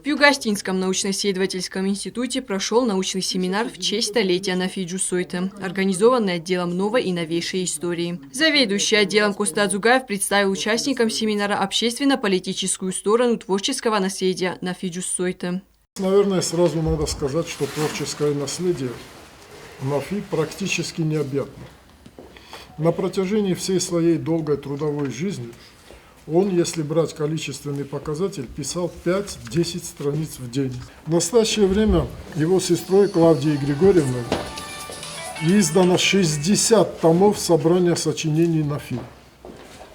В Юго-Остинском научно-исследовательском институте прошел научный семинар в честь столетия Нафи Джусойты, организованный отделом новой и новейшей истории. Заведующий отделом Костад Зугаев представил участникам семинара общественно-политическую сторону творческого наследия Нафи Джусойты. Наверное, сразу надо сказать, что творческое наследие Нафи практически необъятно. На протяжении всей своей долгой трудовой жизни он, если брать количественный показатель, писал 5-10 страниц в день. В настоящее время его сестрой Клавдией Григорьевной издано 60 томов собрания сочинений Нафи.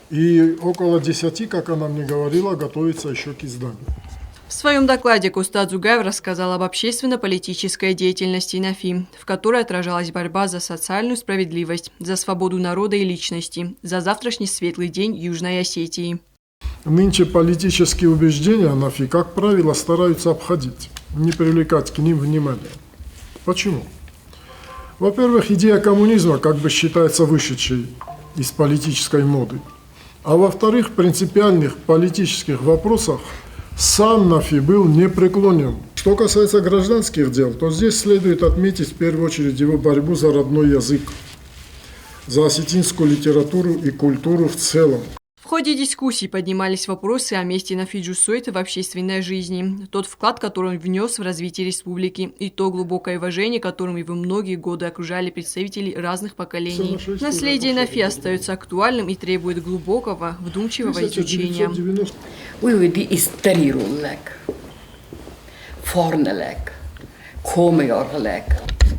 И около 10, как она мне говорила, готовится еще к изданию. В своем докладе Костад Зугаев рассказал об общественно-политической деятельности Нафи, в которой отражалась борьба за социальную справедливость, за свободу народа и личности, за завтрашний светлый день Южной Осетии. Нынче политические убеждения Нафи, как правило, стараются обходить, не привлекать к ним внимания. Почему? Во-первых, идея коммунизма как бы считается вышедшей из политической моды. А во-вторых, в принципиальных политических вопросах сам Нафи был непреклонен. Что касается гражданских дел, то здесь следует отметить в первую очередь его борьбу за родной язык, за осетинскую литературу и культуру в целом. В ходе дискуссий поднимались вопросы о месте Нафи Джусойты в общественной жизни, тот вклад, который он внес в развитие республики, и то глубокое уважение, которым его многие годы окружали представителей разных поколений. Наследие Нафи остается актуальным и требует глубокого, вдумчивого изучения. Újúdi iszterírólag, farnelag, komjárlag,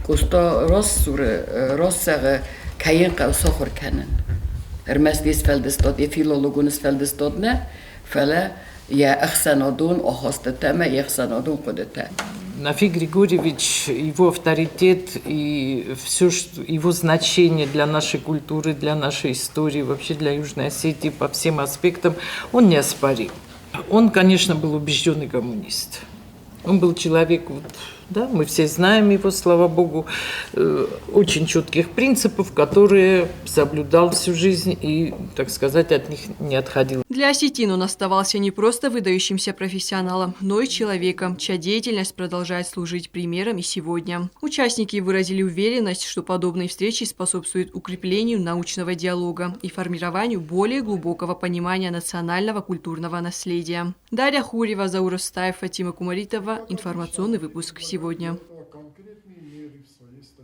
kosta rosszare kajenka szahor kennen. Ermesztész feldesztott, filológunus feldesztott ne, fele, я ахсанадун, охостатема, яхсанадун кодета. Нафи Григорьевич, его авторитет и все, его значение для нашей культуры, для нашей истории, вообще для Южной Осетии по всем аспектам, он неоспорим. Он, конечно, был убежденный коммунист. Он был человек, да, мы все знаем его, слава богу, очень четких принципов, которые соблюдал всю жизнь и, так сказать, от них не отходил. Для осетин он оставался не просто выдающимся профессионалом, но и человеком, чья деятельность продолжает служить примером и сегодня. Участники выразили уверенность, что подобные встречи способствуют укреплению научного диалога и формированию более глубокого понимания национального культурного наследия. Дарья Хурева, Заур Устаев, Фатима Кумаритова. Информационный выпуск сегодня.